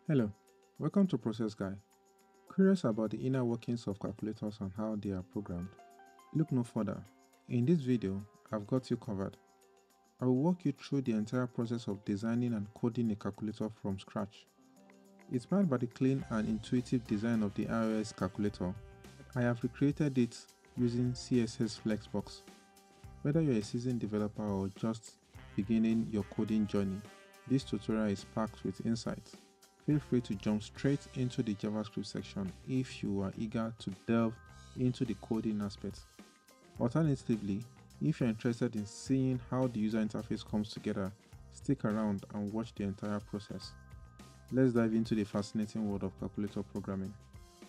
Hello, welcome to Process Guy. Curious about the inner workings of calculators and how they are programmed? Look no further. In this video, I've got you covered. I will walk you through the entire process of designing and coding a calculator from scratch. Inspired by the clean and intuitive design of the iOs calculator, I have recreated it using CSS Flexbox. Whether you're a seasoned developer or just beginning your coding journey, this tutorial is packed with insights. Feel free to jump straight into the JavaScript section if you are eager to delve into the coding aspects. Alternatively, if you're interested in seeing how the user interface comes together, stick around and watch the entire process. Let's dive into the fascinating world of calculator programming.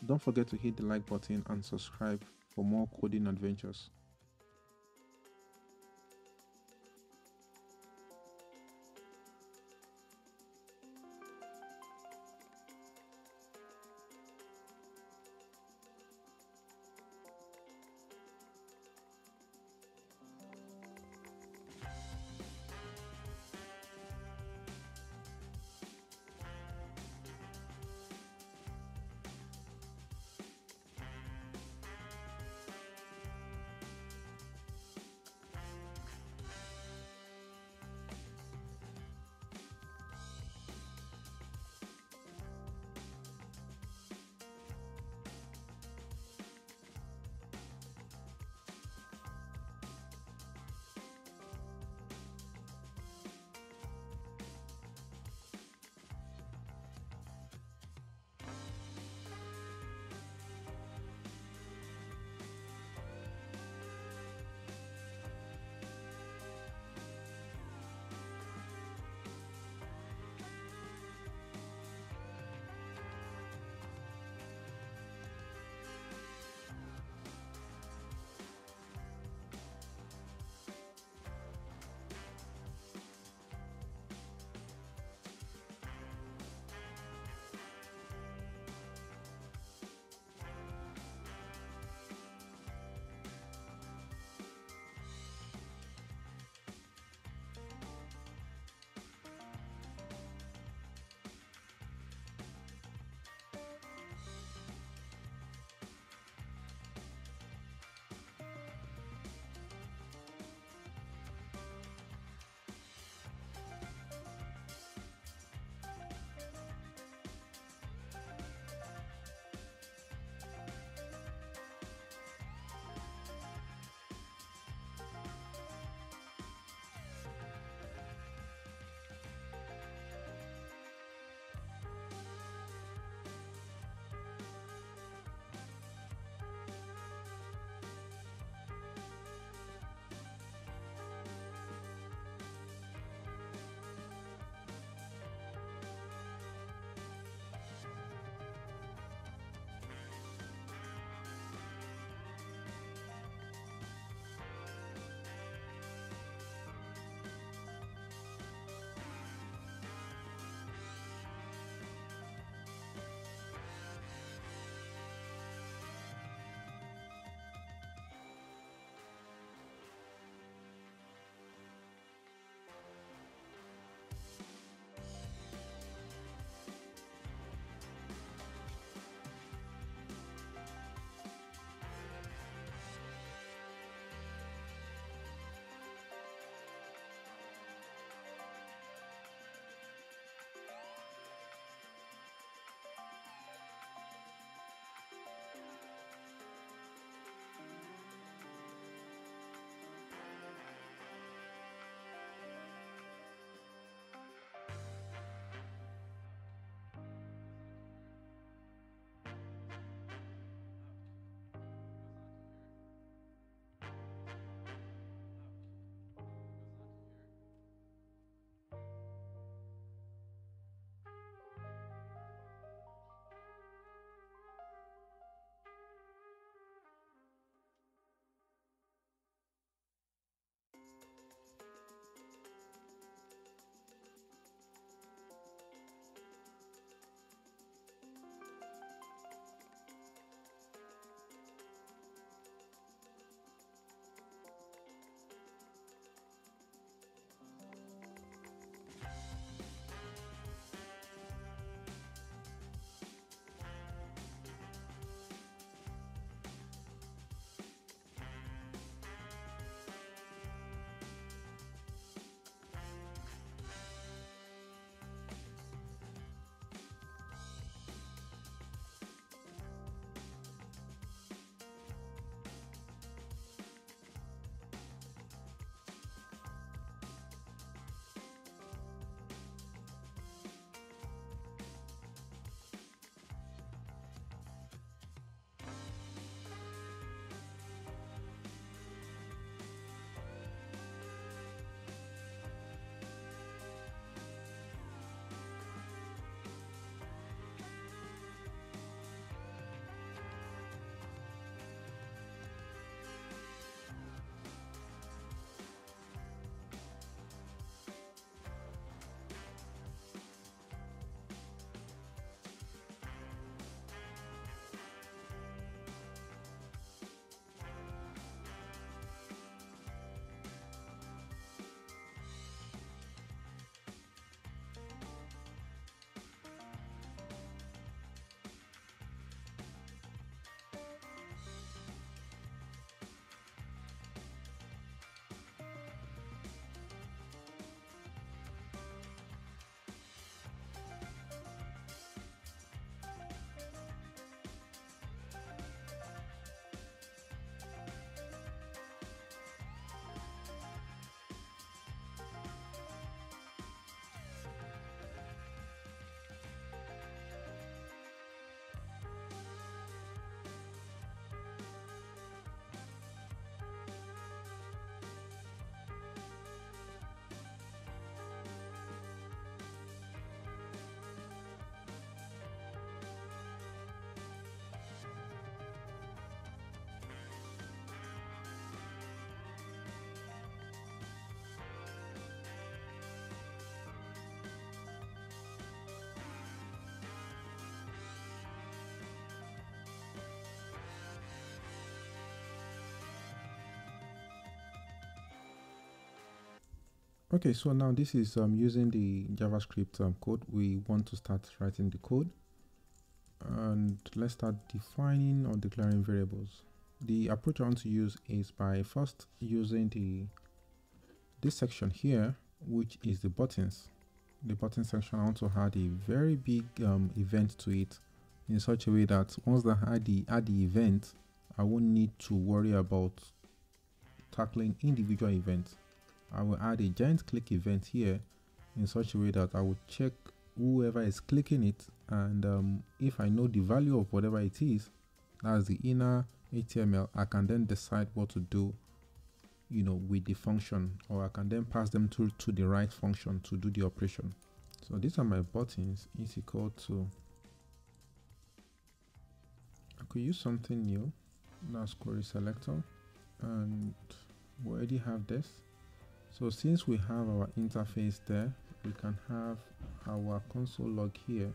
Don't forget to hit the like button and subscribe for more coding adventures. Okay, so now this is using the JavaScript code. We want to start writing the code, and let's start defining or declaring variables. The approach I want to use is by first using this section here, which is the buttons. The button section, I want to add a very big event to it in such a way that once I add the event, I won't need to worry about tackling individual events. I will add a giant click event here in such a way that I will check whoever is clicking it, and if I know the value of whatever it is, that's the inner HTML, I can then decide what to do, you know, with the function, or I can then pass them to the right function to do the operation. So these are my buttons. Is equal to, I could use something new, that's query selector, and we already have this. So since we have our interface there, we can have our console log here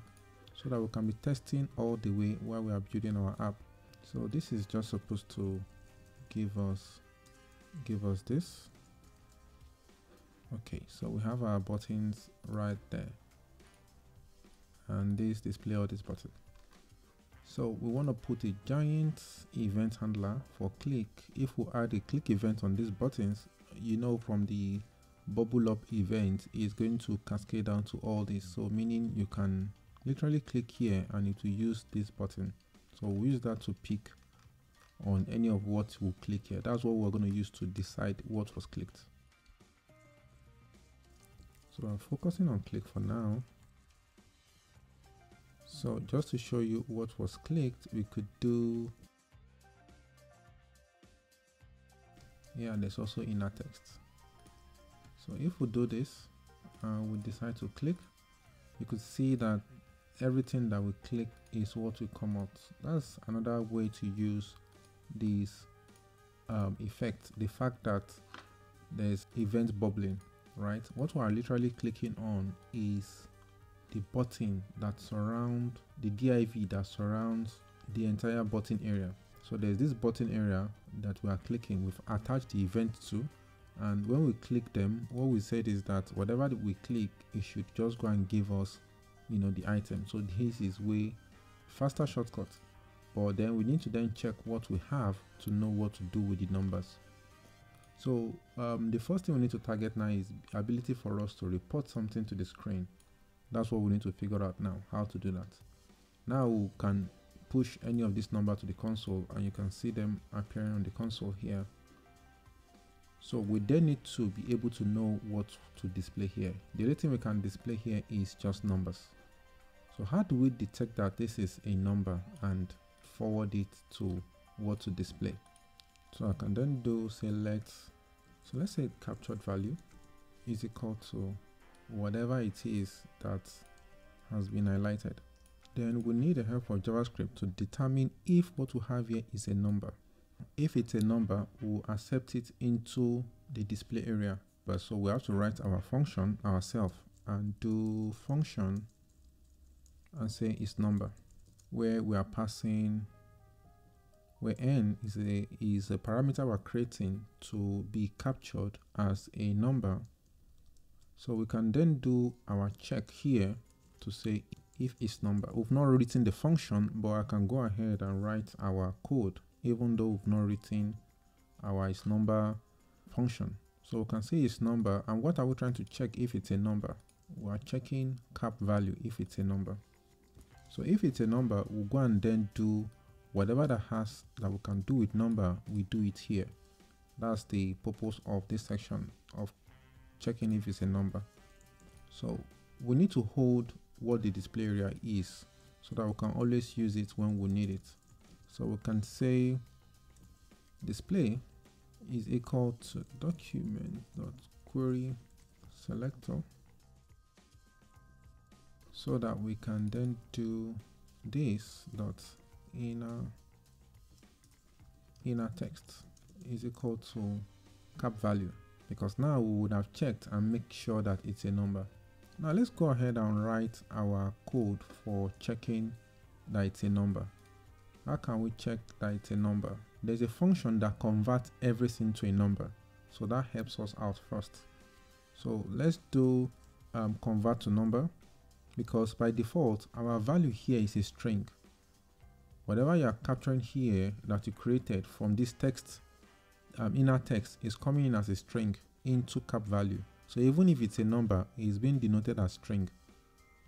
so that we can be testing all the way while we are building our app. So this is just supposed to give us this. Okay, so we have our buttons right there, and this display all this button. So we want to put a giant event handler for click. If we add a click event on these buttons, you know, from the bubble up event, is going to cascade down to all this. So meaning you can literally click here and it will use this button. So we'll use that to pick on any of what we'll click here. That's what we're going to use to decide what was clicked. So I'm focusing on click for now. So just to show you what was clicked, we could do, yeah, there's also inner text. So if we do this and we decide to click, you could see that everything that we click is what will come out. That's another way to use this effect, the fact that there's event bubbling, right? What we are literally clicking on is the button that surrounds the div that surrounds the entire button area. So there's this button area that we are clicking, we've attached the event to, and when we click them, what we said is that whatever we click, it should just go and give us, you know, the item. So this is way faster shortcut, but then we need to then check what we have to know what to do with the numbers. So the first thing we need to target now is ability for us to report something to the screen. That's what we need to figure out now, how to do that. Now we can push any of this number to the console, and you can see them appearing on the console here. So we then need to be able to know what to display here. The only thing we can display here is just numbers. So how do we detect that this is a number and forward it to what to display? So I can then do select, so let's say captured value is equal to whatever it is that has been highlighted. Then we need the help of JavaScript to determine if what we have here is a number. If it's a number, we'll accept it into the display area. But so we have to write our function ourselves and do function and say it's number, where we are passing, where n is a parameter we're creating to be captured as a number. So we can then do our check here to say if it's number. We've not written the function, but I can go ahead and write our code even though we've not written our is number function. So we can say it's number, and what are we trying to check if it's a number? We are checking cap value if it's a number. So if it's a number, we'll go and then do whatever that we can do with number, we do it here. That's the purpose of this section of checking if it's a number. So we need to hold what the display area is so that we can always use it when we need it. So we can say display is equal to document.query selector, so that we can then do this dot inner text is equal to cap value, because now we would have checked and make sure that it's a number. Now let's go ahead and write our code for checking that it's a number. How can we check that it's a number? There's a function that converts everything to a number, so that helps us out first. So let's do convert to number, because by default our value here is a string. Whatever you are capturing here that you created from this text, inner text, is coming in as a string into cap value. So even if it's a number, it's being denoted as string.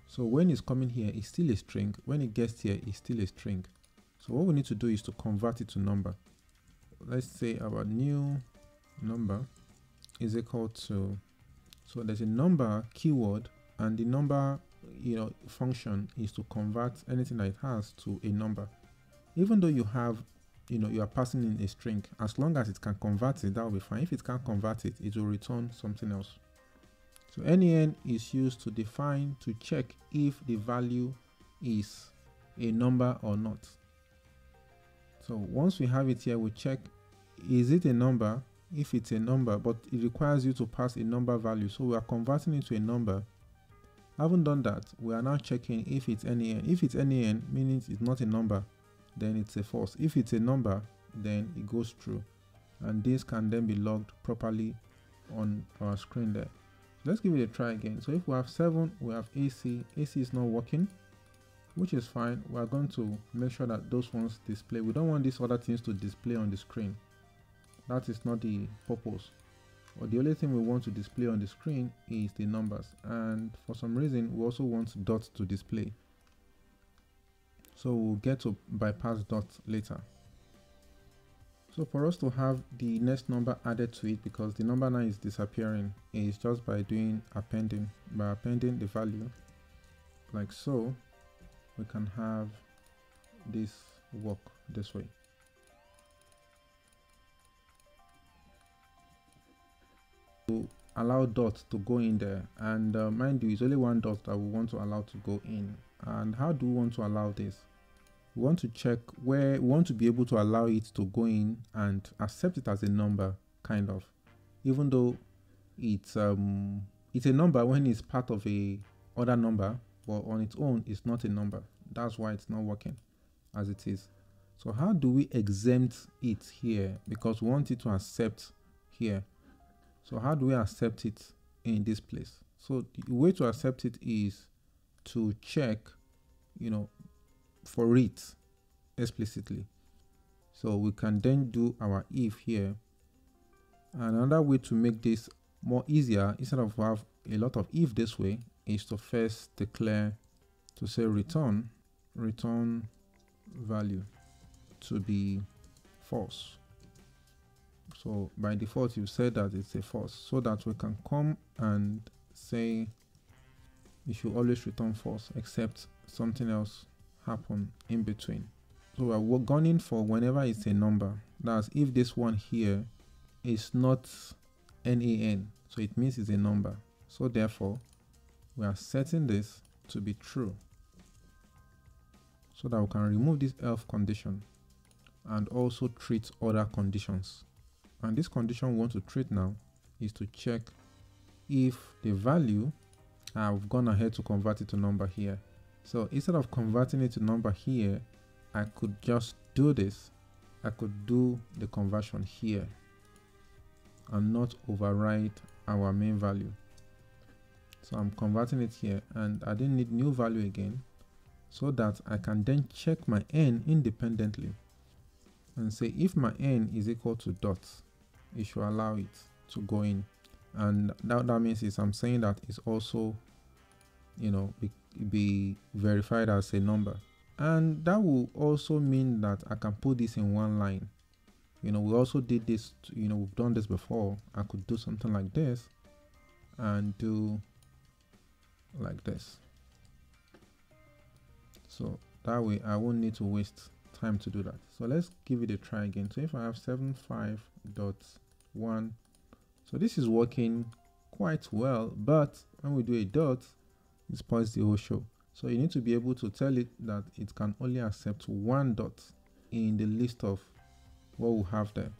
So when it's coming here, it's still a string. When it gets here, it's still a string. So what we need to do is to convert it to number. Let's say our new number is equal to, so there's a number keyword, and the number function is to convert anything that it has to a number. Even though you have, you are passing in a string, as long as it can convert it, that will be fine. If it can't convert it, it will return something else. So nen is used to define, to check if the value is a number or not. So once we have it here, we check, is it a number? If it's a number, but it requires you to pass a number value, so we are converting it to a number. Having done that, we are now checking if it's nen. If it's nen, meaning it's not a number, then it's a false. If it's a number, then it goes true, and this can then be logged properly on our screen there. So let's give it a try again. So if we have 7, we have AC is not working, which is fine. We are going to make sure that those ones display. We don't want these other things to display on the screen. That is not the purpose. But the only thing we want to display on the screen is the numbers, and for some reason we also want dots to display. So we'll get to bypass dots later. So for us to have the next number added to it, because the number now is disappearing, is just by doing appending. By appending the value like so, we can have this work this way. To allow dots to go in there, and mind you, it's only one dot that we want to allow to go in. And how do we want to allow this? We want to check where we want to be able to allow it to go in and accept it as a number, kind of, even though it's a number when it's part of a other number, but on its own it's not a number. That's why it's not working as it is. So how do we exempt it here? Because we want it to accept here. So how do we accept it in this place? So the way to accept it is to check, for it explicitly. So we can then do our if here. Another way to make this more easier, instead of have a lot of if this way, is to first declare, to say return value to be false. So by default you said that it's a false, so that we can come and say you should always return false except something else happen in between. So we're gunning for whenever it's a number. That's if this one here is not NaN, so it means it's a number. So therefore we are setting this to be true, so that we can remove this else condition and also treat other conditions. And this condition we want to treat now is to check if the value, I've gone ahead to convert it to number here. So instead of converting it to number here, I could just do this. I could do the conversion here and not override our main value. So I'm converting it here, and I didn't need new value again, so that I can then check my n independently and say if my n is equal to dots, it should allow it to go in. And that means is I'm saying that it's also, be verified as a number. And that will also mean that I can put this in one line. We also did this, we've done this before. I could do something like this and do like this. So that way I won't need to waste time to do that. So let's give it a try again. So if I have 75.1, so this is working quite well, but when we do a dot, it spoils the whole show. So you need to be able to tell it that it can only accept one dot in the list of what we have there.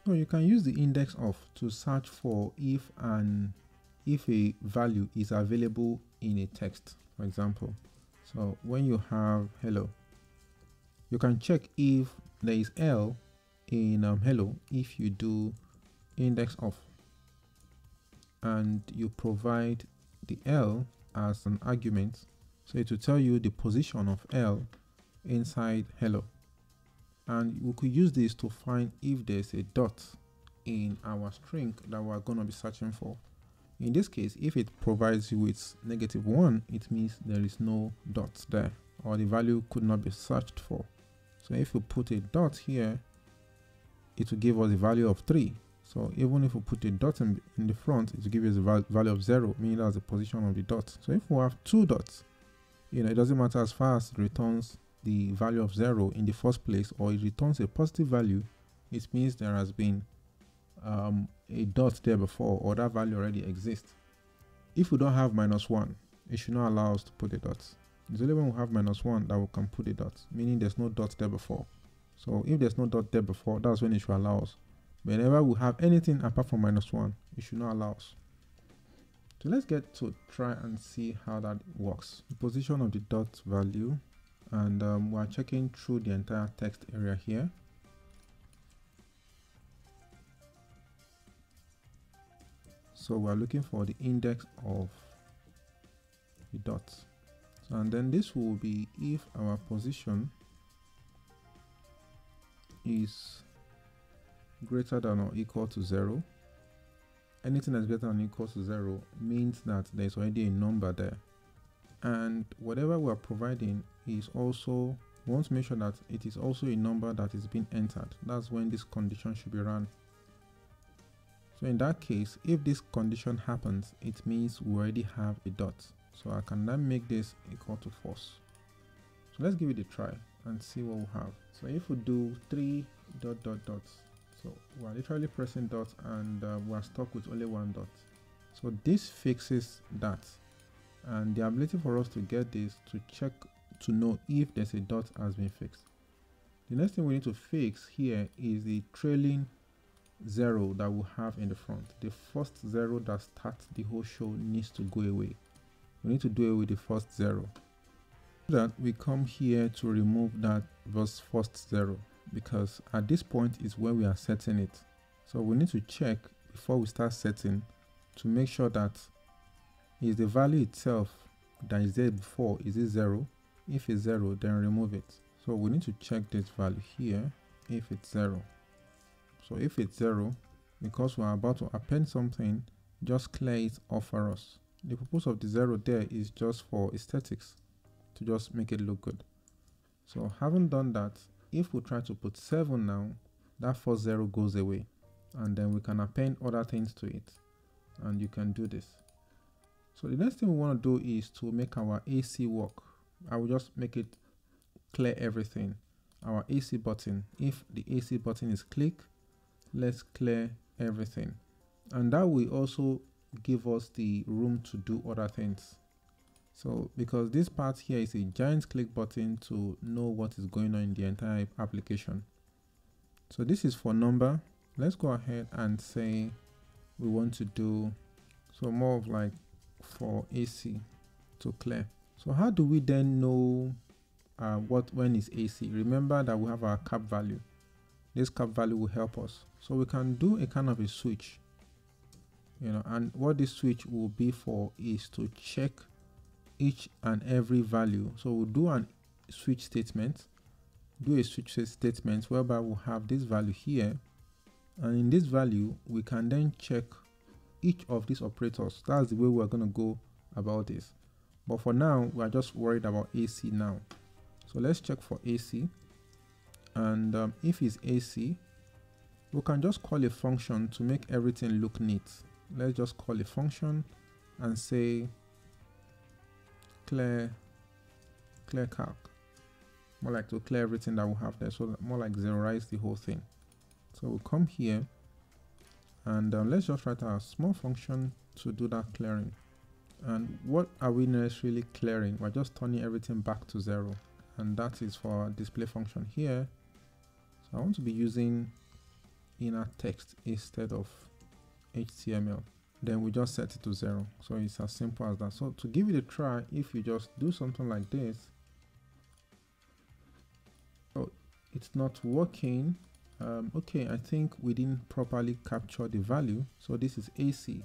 So you can use the index of to search for if a value is available in a text, for example. So when you have hello, you can check if there is L in hello if you do index of. and you provide the L as an argument, so it will tell you the position of L inside hello. And we could use this to find if there's a dot in our string that we're going to be searching for. In this case, if it provides you with -1, it means there is no dot there, or the value could not be searched for. So if we put a dot here, it will give us a value of 3. So even if we put a dot in the front, it will give us a value of 0, meaning that's the position of the dot. So if we have 2 dots, it doesn't matter as far as it returns the value of 0 in the first place, or it returns a positive value, it means there has been a dot there before, or that value already exists. If we don't have -1, it should not allow us to put a dot. It's only when we have -1 that we can put a dot, meaning there's no dot there before. So if there's no dot there before, that's when it should allow us. Whenever we have anything apart from -1, it should not allow us. So let's get to try and see how that works. The position of the dot value, and we're checking through the entire text area here. So we're looking for the index of the dots. So, and then this will be if our position is greater than or equal to 0. Anything that's greater than or equal to 0 means that there's already a number there. And whatever we are providing is also, we want to make sure that it is also a number that is being entered. That's when this condition should be run. So in that case, if this condition happens, it means we already have a dot. So I can then make this equal to false. So let's give it a try and see what we have. So if we do 3 ... so we're literally pressing dots, and we're stuck with only 1 dot. So this fixes that. And the ability for us to get this to check to know if there's a dot has been fixed. The next thing we need to fix here is the trailing 0 that we have in the front. The first 0 that starts the whole show needs to go away. We need to do away with the first 0. So that we come here to remove that first 0, because at this point is where we are setting it. So we need to check before we start setting to make sure that is the value itself that is there before, is it 0? If it's 0, then remove it. So we need to check this value here if it's 0. So if it's 0, because we're about to append something, just clear it off for us. The purpose of the 0 there is just for aesthetics, to just make it look good. So having done that, if we try to put 7 now, that first 0 goes away, and then we can append other things to it, and you can do this. So the next thing we want to do is to make our AC work. I will just make it clear everything. Our AC button, if the AC button is clicked, let's clear everything. And that will also give us the room to do other things. So because this part here is a giant click button to know what is going on in the entire application. So this is for number. Let's go ahead and say we want to do so more of like for AC to clear. So how do we then know when is AC? Remember that we have our cap value. This cap value will help us. So we can do a kind of a switch, and what this switch will be for is to check each and every value. So we'll do a switch statement whereby we'll have this value here, and in this value we can then check each of these operators. That's the way we're going to go about this. But for now, we're just worried about AC now. So let's check for AC. And if it's AC, we can just call a function to make everything look neat. Let's just call a function and say clear calc. More like to clear everything that we have there. So more like zeroize the whole thing. So we'll come here and let's just write a small function to do that clearing. And what are we necessarily clearing? We're just turning everything back to 0, and that is for our display function here. So I want to be using inner text instead of HTML. Then we just set it to 0. So it's as simple as that. So to give it a try, if you just do something like this, oh, it's not working. Okay, I think we didn't properly capture the value. So this is AC.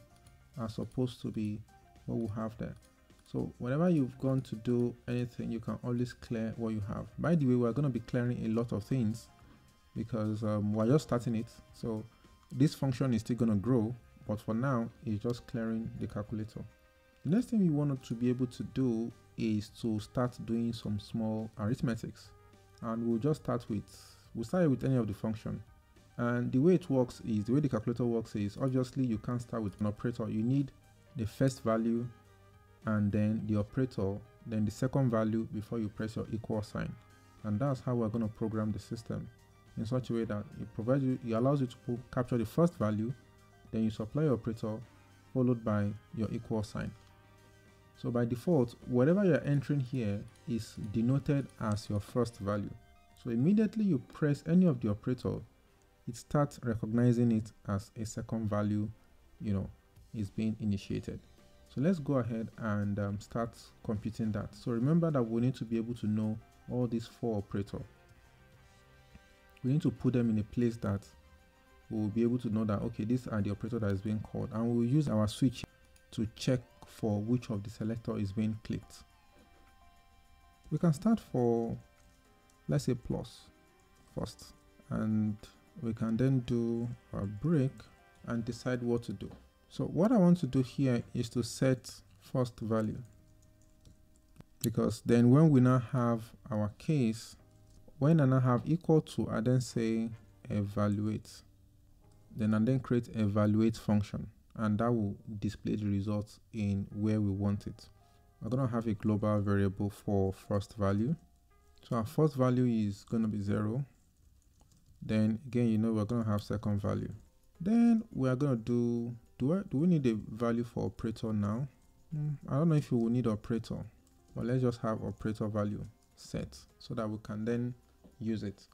as opposed to be what we have there. So whenever you've gone to do anything, you can always clear what you have. By the way, we're going to be clearing a lot of things because we're just starting it. So this function is still going to grow, but for now it's just clearing the calculator. The next thing we want to be able to do is to start doing some small arithmetics, and we'll start with any of the function. And the way it works is, the way the calculator works is, obviously you can't start with an operator. You need the first value and then the operator, then the second value before you press your equal sign. And that's how we're going to program the system in such a way that it allows you to capture the first value, then you supply your operator followed by your equal sign. So by default, whatever you're entering here is denoted as your first value. So immediately you press any of the operator, it starts recognizing it as a second value, is being initiated. So let's go ahead and start computing that. So remember that we need to be able to know all these 4 operators. We need to put them in a place that we'll be able to know that, okay, these are the operator that is being called, and we'll use our switch to check for which of the selector is being clicked. We can start for, let's say, plus first, and we can then do a break and decide what to do. So what I want to do here is to set first value, because then when we now have our case, when I now have equal to, I then say evaluate, then I then create evaluate function, and that will display the results in where we want it. We're going to have a global variable for first value. So our first value is going to be 0. Then again, we're going to have second value. Then we are going to do we need a value for operator now? I don't know if we will need operator, but let's just have operator value set so that we can then use it,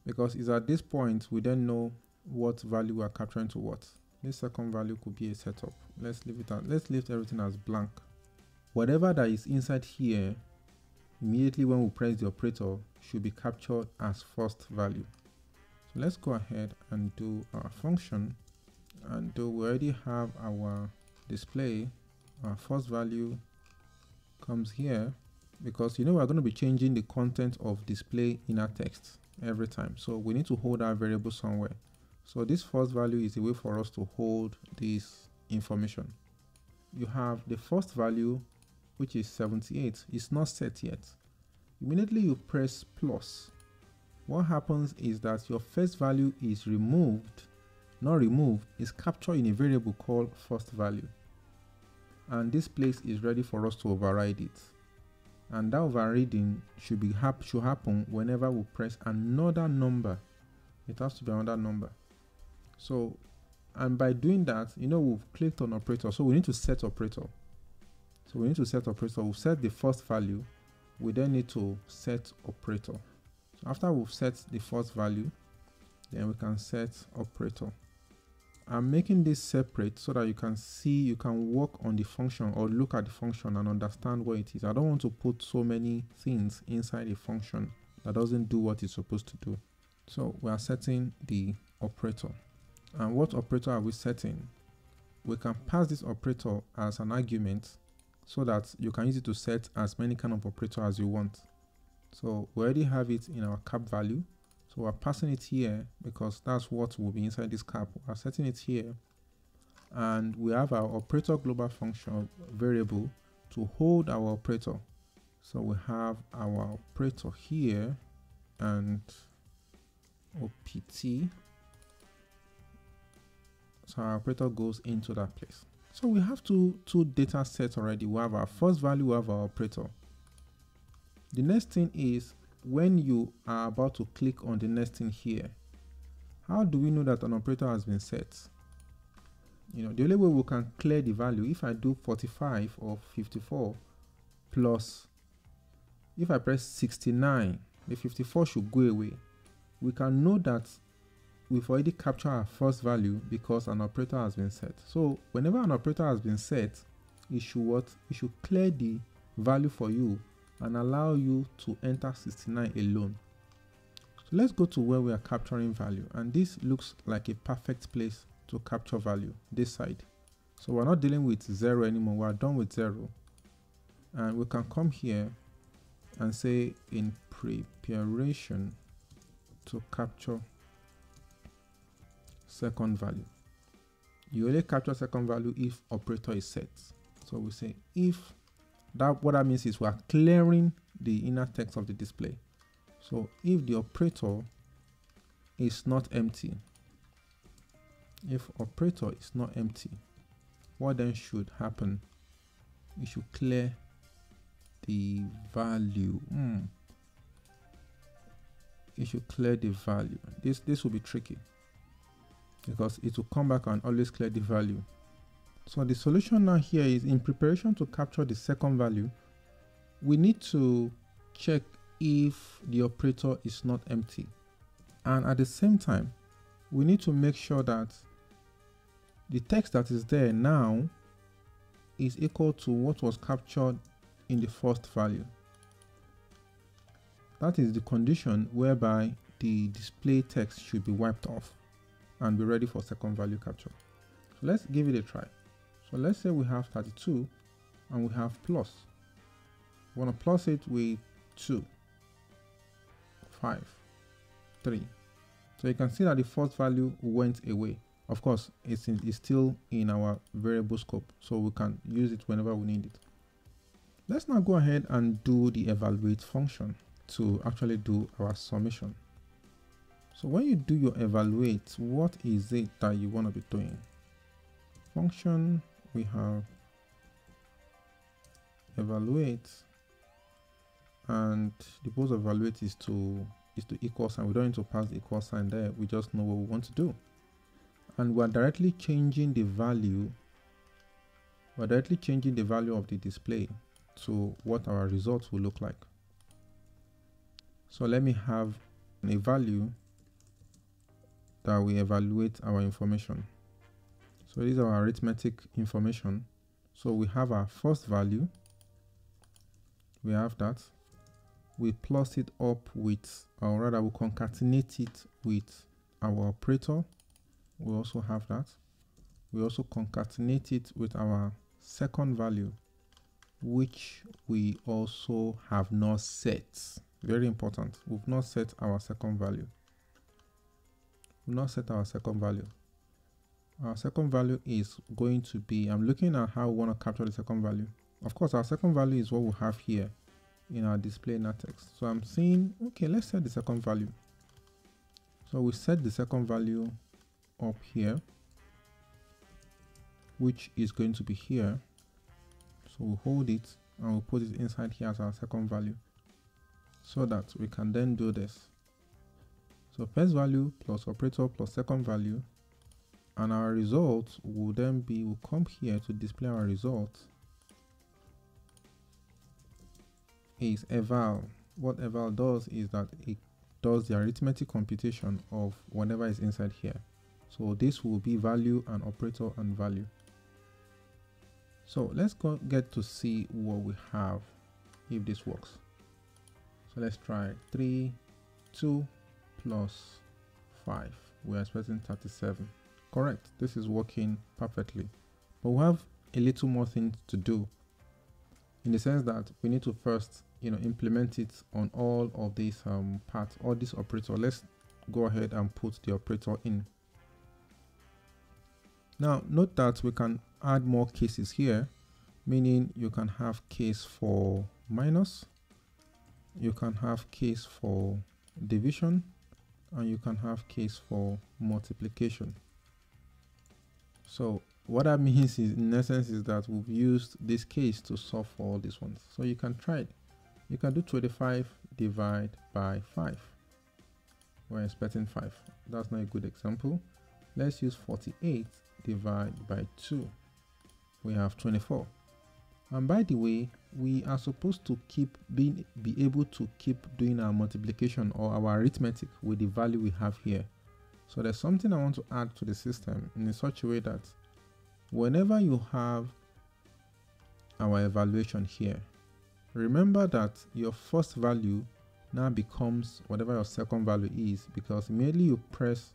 because it's at this point we then know what value we are capturing to what. This second value could be a setup. Let's leave everything as blank. Whatever that is inside here, immediately when we press the operator, should be captured as first value. So let's go ahead and do our function, and we already have our display. Our first value comes here, because we're going to be changing the content of display inner text every time, so we need to hold our variable somewhere. So this first value is a way for us to hold this information. You have the first value, which is 78. It's not set yet. Immediately you press plus, what happens is that your first value is is captured in a variable called first value, and this place is ready for us to override it. And that overriding should happen whenever we press another number. It has to be another number. So, and by doing that, we've clicked on operator, so we need to set operator. So we need to set operator. We've set the first value, we then need to set operator. So after we've set the first value, then we can set operator. I'm making this separate so that you can work on the function or look at the function and understand what it is. I don't want to put so many things inside a function that doesn't do what it's supposed to do. So we are setting the operator. And what operator are we setting? We can pass this operator as an argument so that you can use it to set as many kind of operator as you want. So we already have it in our cap value. So we're passing it here because that's what will be inside this cap. We're setting it here, and we have our operator global function variable to hold our operator. So we have our operator here and OPT. So our operator goes into that place. So we have two data sets already. We have our first value, we have our operator. The next thing is, when you are about to click on the next thing here, how do we know that an operator has been set? The only way we can clear the value, if I do 45 or 54 plus, if I press 69, the 54 should go away. We can know that we've already captured our first value because an operator has been set. So whenever an operator has been set, it should clear the value for you and allow you to enter 69 alone. So let's go to where we are capturing value, and this looks like a perfect place to capture value, this side. So we're not dealing with 0 anymore. We're done with 0. And we can come here and say in preparation to capture second value. You only capture second value if operator is set. So we say if that, what that means is we are clearing the inner text of the display. So if the operator is not empty, if operator is not empty, what then should happen? You should clear the value. You should clear the value. This will be tricky because it will come back and always clear the value. So the solution now here is in preparation to capture the second value, we need to check if the operator is not empty. And at the same time, we need to make sure that the text that is there now is equal to what was captured in the first value. That is the condition whereby the display text should be wiped off and be ready for second value capture. So let's give it a try. So let's say we have 32 and we have plus. We want to plus it with 2, 5, 3. So you can see that the first value went away. Of course, it's still in our variable scope, so we can use it whenever we need it. Let's now go ahead and do the evaluate function to actually do our summation. So when you do your evaluate, what is it that you want to be doing? Function, we have evaluate, and the purpose of evaluate is to equal sign. We don't need to pass the equal sign there. We just know what we want to do. And we're directly changing the value. We're directly changing the value of the display to what our results will look like. So let me have a value that we evaluate our information. So these are our arithmetic information. So we have our first value. We have that. We plus it up with, or rather we concatenate it with our operator. We also have that. We also concatenate it with our second value, which we also have not set. Very important. We've not set our second value. We've not set our second value. Our second value is going to be, I'm looking at how we want to capture the second value. Of course, our second value is what we have here in our display inner text. So I'm saying, okay, let's set the second value. So we set the second value up here, which is going to be here. So we'll hold it and we'll put it inside here as our second value so that we can then do this. So first value plus operator plus second value, and our result will then be, we'll come here to display our result is eval. What eval does is that it does the arithmetic computation of whatever is inside here. So this will be value and operator and value. So let's get to see what we have if this works. So let's try 3, 2 plus 5. We're expecting 37. Correct. This is working perfectly. But we have a little more things to do, in the sense that we need to first, implement it on all of these parts, all this operator. Let's go ahead and put the operator in. Now note that we can add more cases here, meaning you can have case for minus, you can have case for division, and you can have case for multiplication. So what that means is, in essence, is that we've used this case to solve for all these ones. So you can try it. You can do 25 divide by 5. We're expecting 5. That's not a good example. Let's use 48 divide by 2. We have 24. And by the way, we are supposed to be able to keep doing our multiplication or our arithmetic with the value we have here. So there's something I want to add to the system in such a way that whenever you have our evaluation here, remember that your first value now becomes whatever your second value is, because immediately you press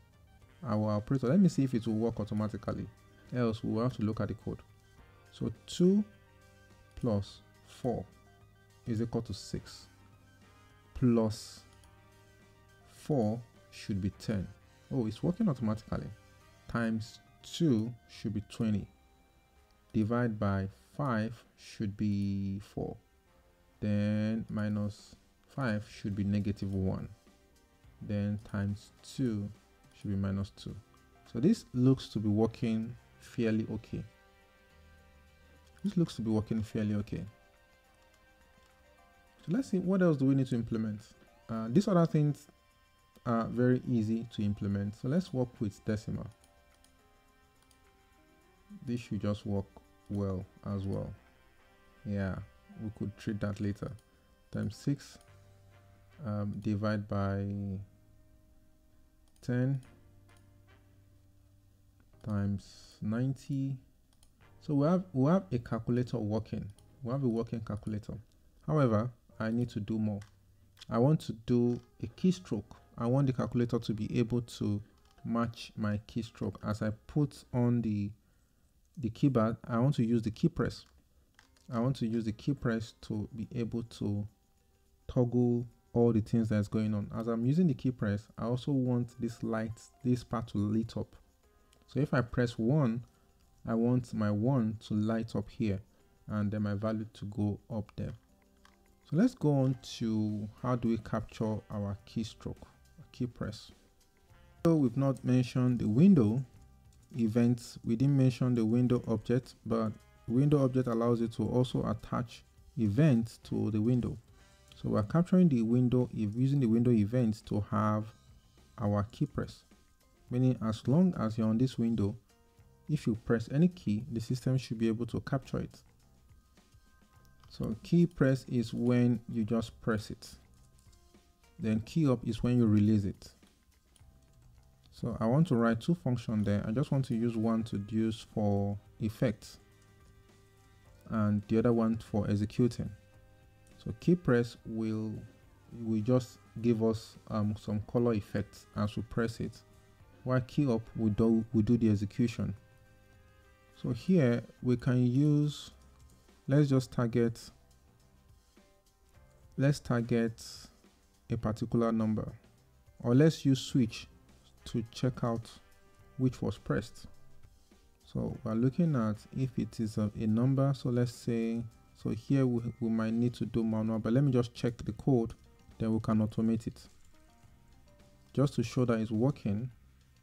our operator. Let me see if it will work automatically. else we will have to look at the code. So 2 plus 4 is equal to 6, plus 4 should be 10. Oh, it's working automatically. Times 2 should be 20. Divide by 5 should be 4. Then minus 5 should be negative 1. Then times 2 should be minus 2. So this looks to be working fairly okay. So let's see, what else do we need to implement? These other things are very easy to implement. So let's work with decimal. This should just work well as well. Yeah, we could treat that later. Times 6, divide by 10, times 90. So we have a calculator working. We have a working calculator. However, I need to do more. I want to do a keystroke. I want the calculator to be able to match my keystroke. As I put on the keyboard, I want to use the keypress. I want to use the keypress to be able to toggle all the things that's going on. As I'm using the keypress, I also want this part to light up. So if I press 1, I want my 1 to light up here and then my value to go up there. So let's go on to how do we capture our keystroke, key press. So we've not mentioned the window events. We didn't mention the window object, but window object allows you to also attach events to the window. So we're capturing the window using the window events to have our key press, meaning as long as you're on this window, if you press any key, the system should be able to capture it. So key press is when you just press it. Then keyup is when you release it. So I want to write two functions there. I just want to use one to use for effects and the other one for executing. So key press will just give us some color effects as we press it, while keyup will do the execution. So here we can use, let's target a particular number, or let's use switch to check out which was pressed. So we're looking at if it is a number. So let's say, so here we might need to do manual, but let me just check the code, then we can automate it. Just to show that it's working,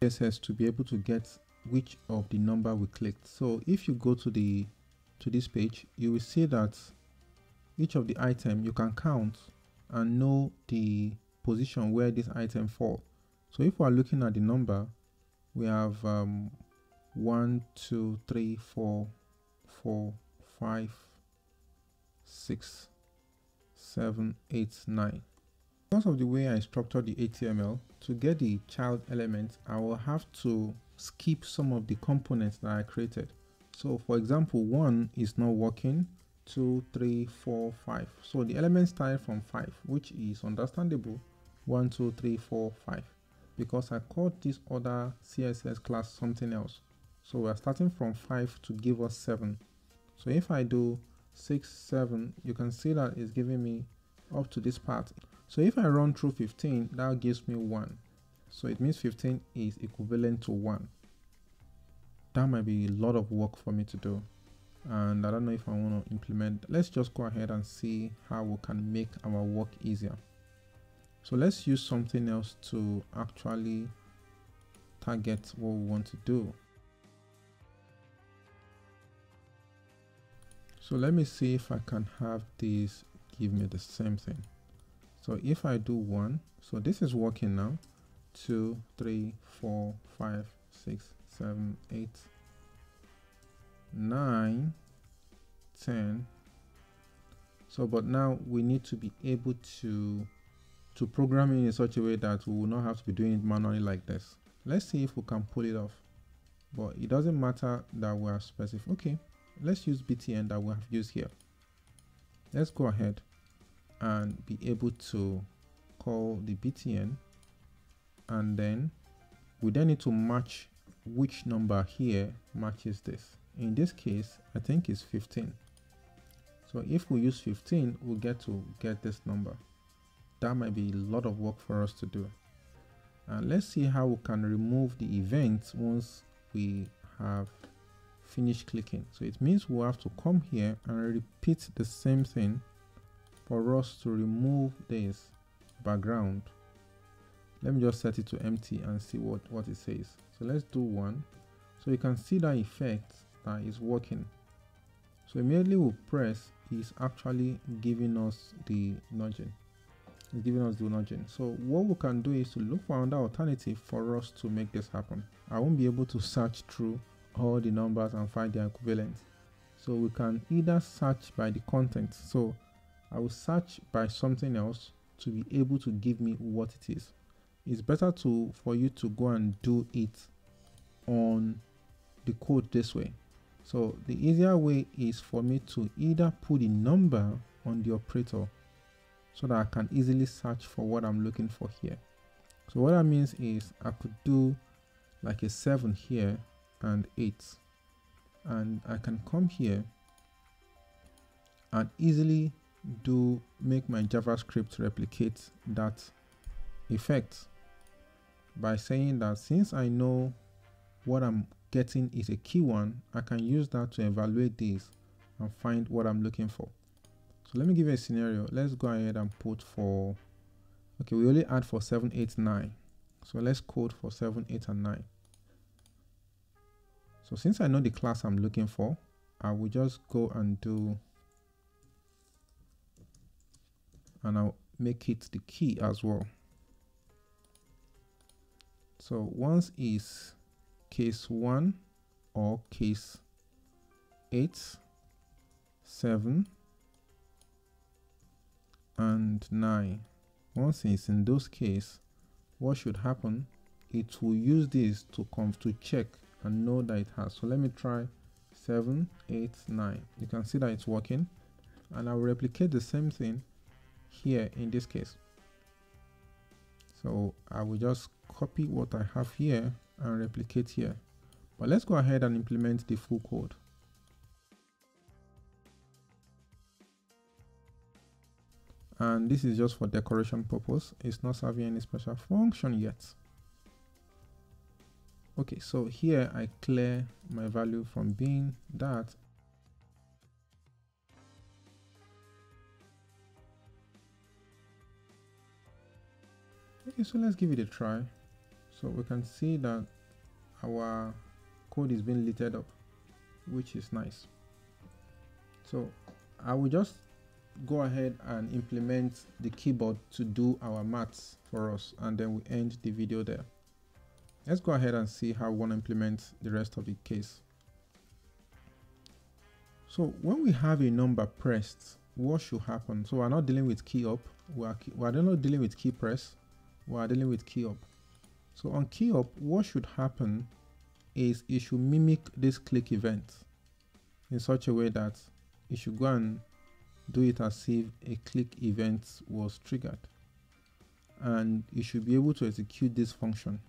CSS to be able to get which of the number we clicked. So if you go to this page, you will see that each of the item you can count and know the position where this item fall. So if we are looking at the number, we have 1, 2, 3, 4, 5, 6, 7, 8, 9. Because of the way I structured the HTML, to get the child element, I will have to skip some of the components that I created. So for example, 1 is not working, 2, 3, 4, 5. So the element started from 5, which is understandable. 1, 2, 3, 4, 5. Because I called this other CSS class something else. So we're starting from 5 to give us 7. So if I do 6, 7, you can see that it's giving me up to this part. So if I run through 15, that gives me 1. So it means 15 is equivalent to 1. That might be a lot of work for me to do, and I don't know if I want to implement. Let's just go ahead and see how we can make our work easier. So let's use something else to actually target what we want to do. So let me see if I can have this give me the same thing. So if I do 1, so this is working now. 2, 3, 4, 5, 6, 7, 8, 9, 10. So but now we need to be able to program it in such a way that we will not have to be doing it manually like this. Let's see if we can pull it off. But it doesn't matter that we are specific. Okay, let's use btn that we have used here. Let's go ahead and be able to call the btn, and then we then need to match which number here matches this. In this case, I think it's 15. So if we use 15, we'll get this number. That might be a lot of work for us to do. And let's see how we can remove the event once we have finished clicking. So it means we'll have to come here and repeat the same thing for us to remove this background. Let me just set it to empty and see what it says. So let's do 1. So you can see that effect that is working. So immediately we press, is actually giving us the nudging. It's giving us the nudging. So what we can do is to look for another alternative for us to make this happen. I won't be able to search through all the numbers and find their equivalent. So we can either search by the content. So I will search by something else to be able to give me what it is. It's better for you to go and do it on the code this way. So the easier way is for me to either put a number on the operator so that I can easily search for what I'm looking for here. So what that means is I could do like a 7 here and 8, and I can come here and easily make my JavaScript replicate that effect by saying that since I know what I'm getting is a key one, I can use that to evaluate this and find what I'm looking for. So let me give you a scenario. Let's go ahead and put for, okay, we only add for 7, 8, 9. So let's code for 7, 8, and 9. So since I know the class I'm looking for, I will just go and do, and I'll make it the key as well. So once is case 1 or case 8, 7, and 9. Once it's in those cases, what should happen? It will use this to check and know that it has. So let me try 7, 8, 9. You can see that it's working, and I will replicate the same thing here in this case. So I will just copy what I have here and replicate here. But let's go ahead and implement the full code. And this is just for decoration purpose. It's not serving any special function yet. Okay, so here I clear my value from being that. Okay, so let's give it a try. So we can see that our code is being lit up, which is nice. So I will just go ahead and implement the keyboard to do our maths for us, and then we end the video there. Let's go ahead and see how we want to implement the rest of the case. So when we have a number pressed, what should happen? So we're not dealing with keyup, we're not dealing with keypress, we're dealing with keyup. So on keyup, what should happen is it should mimic this click event in such a way that it should go and do it as if a click event was triggered, and you should be able to execute this function.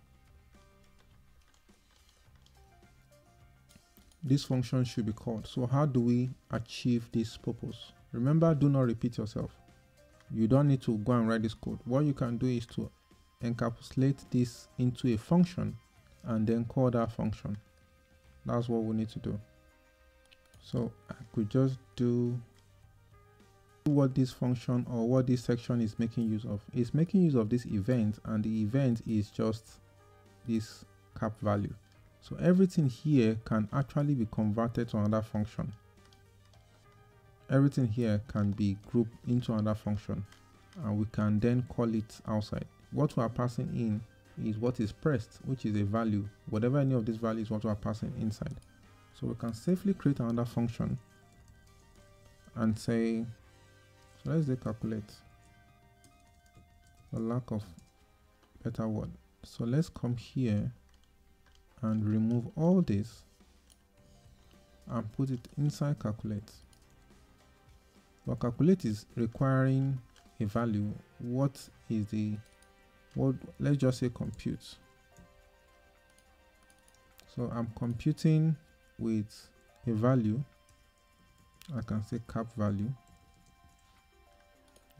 This function should be called. So how do we achieve this purpose? Remember, do not repeat yourself. You don't need to go and write this code. What you can do is to encapsulate this into a function and then call that function. That's what we need to do. So I could just do what this function or what this section is making use of. It's making use of this event, and the event is just this cap value. So everything here can actually be converted to another function. Everything here can be grouped into another function, and we can then call it outside. What we are passing in is what is pressed, which is a value. Whatever any of these values, what we are passing inside. So we can safely create another function and say, so let's say calculate, for lack of better word. So let's come here and remove all this and put it inside calculate. But calculate is requiring a value. Let's just say compute. So I'm computing with a value. I can say cap value.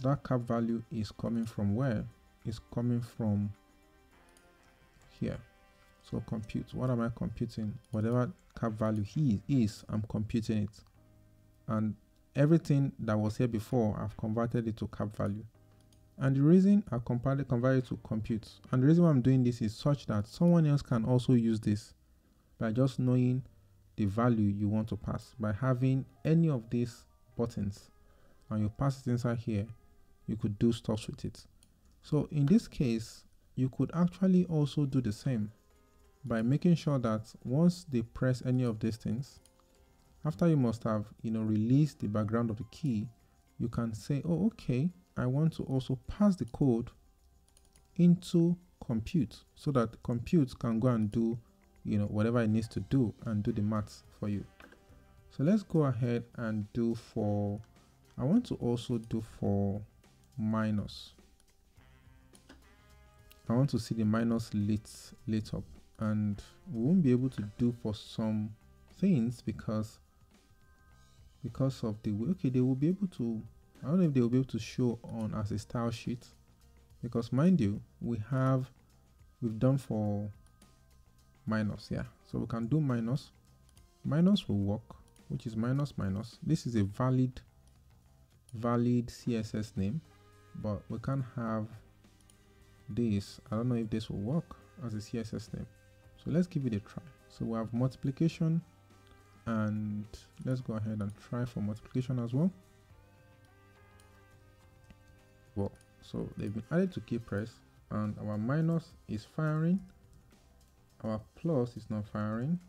That cap value is coming from where? It's coming from here. So compute. What am I computing? Whatever cap value is, I'm computing it. And everything that was here before, I've converted it to cap value. And the reason I converted it to compute, and the reason why I'm doing this is such that someone else can also use this by just knowing the value you want to pass. By having any of these buttons and you pass it inside here, you could do stuff with it. So in this case, you could actually also do the same by making sure that once they press any of these things, after you must have, released the background of the key, you can say, oh, okay, I want to also pass the code into compute so that compute can go and do, whatever it needs to do and do the maths for you. So let's go ahead and I want to also do for minus. I want to see the minus lit up, and we won't be able to do for some things because of the way, okay, they will be able to, I don't know if they will be able to show on as a style sheet, because mind you, we've done for minus. Yeah, so we can do minus will work, which is minus. This is a valid CSS name, but we can't have this. I don't know if this will work as a CSS name, so let's give it a try. So we have multiplication, and let's go ahead and try for multiplication as well. So they've been added to keypress, and our minus is firing, our plus is not firing.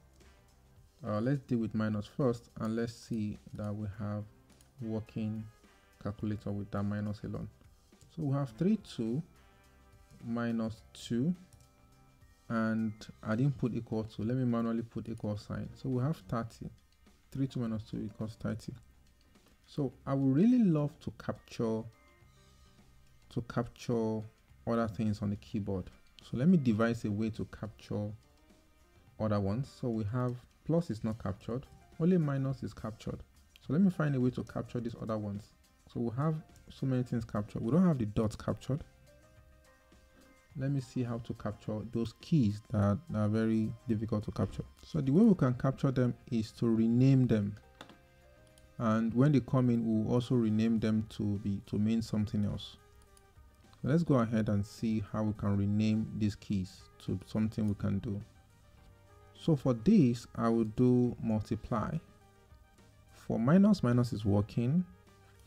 Let's deal with minus first, and let's see that we have working calculator with that minus alone. So we have 2 minus 2, and I didn't put equal to. Let me manually put equal sign. So we have 30. 2 minus 2 equals 30. So I would really love to capture other things on the keyboard. So let me devise a way to capture other ones. So we have plus is not captured, only minus is captured. So let me find a way to capture these other ones. So we have so many things captured. We don't have the dots captured. Let me see how to capture those keys that are very difficult to capture. So the way we can capture them is to rename them. And when they come in, we'll also rename them to mean something else. So let's go ahead and see how we can rename these keys to something we can do. So for this, I will do multiply. For minus is working.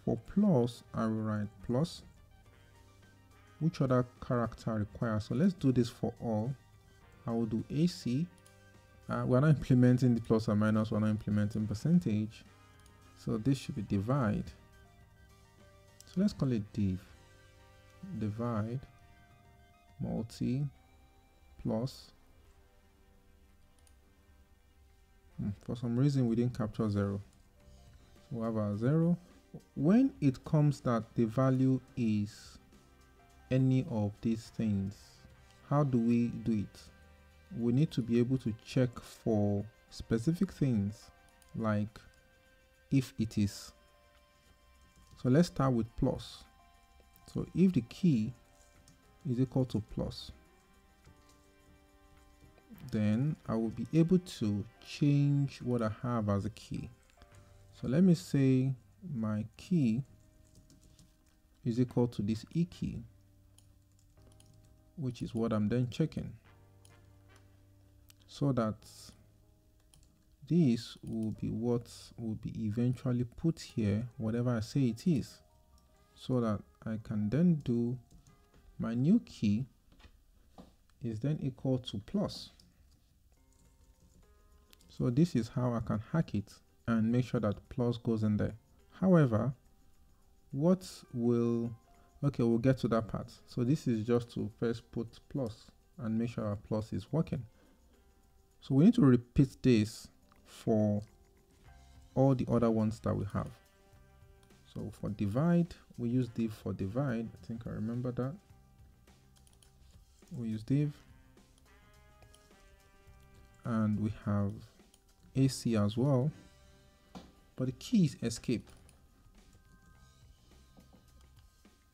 For plus, I will write plus. Which other character requires? So let's do this for all. I will do AC. We're not implementing the plus and minus, we're not implementing percentage. So this should be divide. So let's call it div. Divide, multi, plus. For some reason we didn't capture 0. So we have our 0. When it comes that the value is any of these things, how do we do it? We need to be able to check for specific things, like if it is. So let's start with plus. So if the key is equal to plus, then I will be able to change what I have as a key. So let me say my key is equal to this E key, which is what I'm then checking, so that this will be what will be eventually put here, whatever I say it is, so that I can then do my new key is then equal to plus. So this is how I can hack it and make sure that plus goes in there. However, we'll get to that part. So this is just to first put plus and make sure our plus is working. So we need to repeat this for all the other ones that we have. So for divide, we use div for divide. I think I remember that. We use div. and we have AC as well, but the key is escape.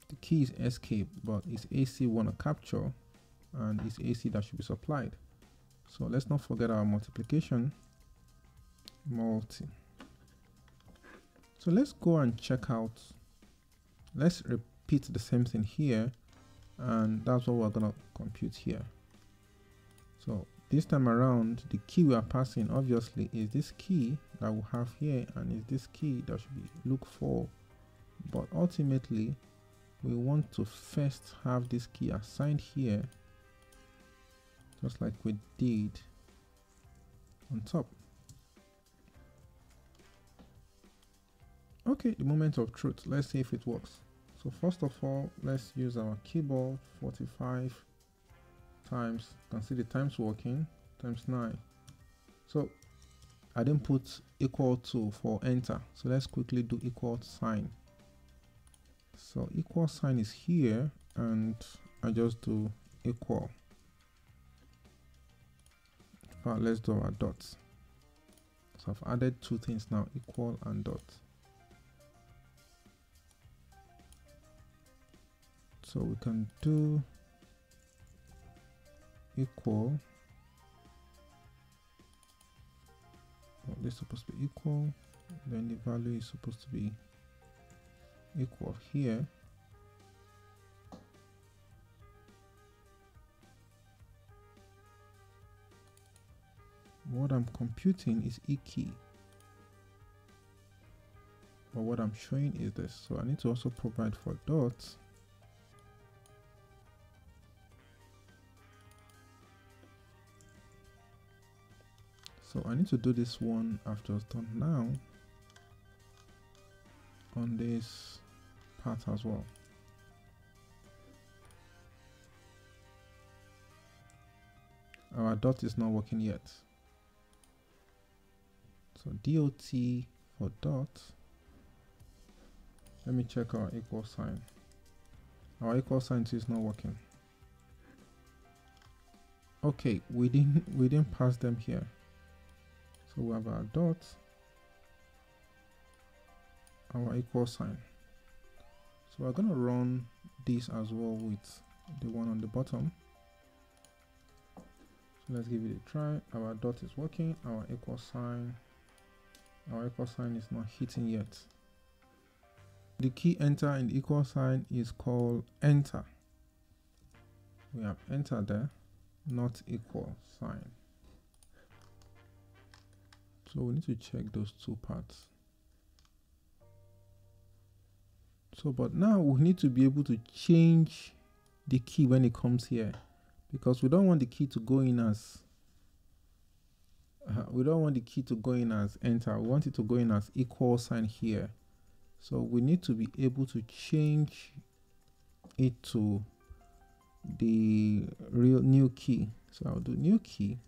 The key is escape, but it's AC we want to capture, and it's AC that should be supplied. So let's not forget our multiplication, multi. So let's go and check out. Let's repeat the same thing here, and that's what we're gonna compute here. So this time around, the key we are passing obviously is this key that we have here, and is this key that should be look for. But ultimately, we want to first have this key assigned here, just like we did on top. Okay, the moment of truth. Let's see if it works. So first of all, let's use our keyboard. 45 times, you can see the times working, times 9. So I didn't put equal to for enter, so let's quickly do equal sign. So equal sign is here, and I just do equal. But let's do our dots. So I've added two things now, equal and dot. So we can do equal. Well, this is supposed to be equal, then the value is supposed to be equal here. What I'm computing is E key, but what I'm showing is this. So I need to also provide for dots. So I need to do this one I've just done now on this part as well. Our dot is not working yet. So dot for dot. Let me check our equal sign. Our equal sign is not working. Okay, we didn't pass them here. So we have our dot, our equal sign. So we're going to run this as well with the one on the bottom. So let's give it a try. Our dot is working, our equal sign is not hitting yet. The key enter in the equal sign is called enter. We have enter there, not equal sign. So we need to check those two parts. So, but now we need to be able to change the key when it comes here, because we don't want the key to go in as enter. We want it to go in as equal sign here. So we need to be able to change it to the real new key. So I'll do new key.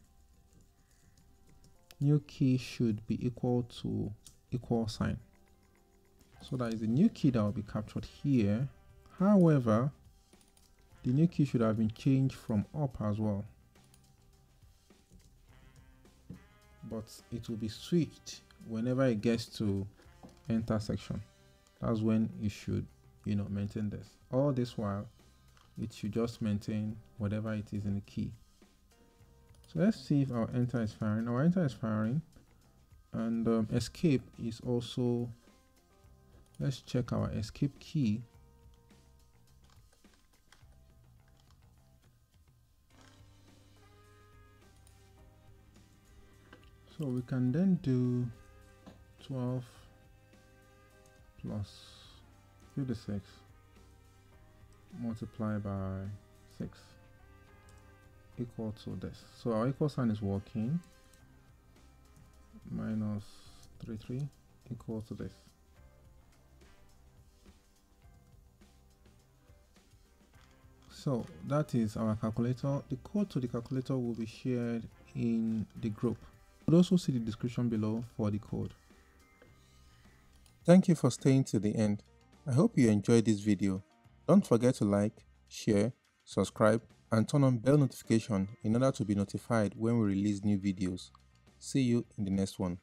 New key should be equal to equal sign. So that is the new key that will be captured here. However, the new key should have been changed from up as well. But it will be switched whenever it gets to enter section. That's when you should, maintain this. All this while, it should just maintain whatever it is in the key. So let's see if our enter is firing. Our enter is firing, and escape is also. Let's check our escape key. So we can then do 12 plus 56 multiplied by 6 equal to this. So our equal sign is working. Minus 33 equal to this. So that is our calculator. The code to the calculator will be shared in the group. You will also see the description below for the code. Thank you for staying to the end. I hope you enjoyed this video. Don't forget to like, share, subscribe, and turn on bell notification in order to be notified when we release new videos. See you in the next one.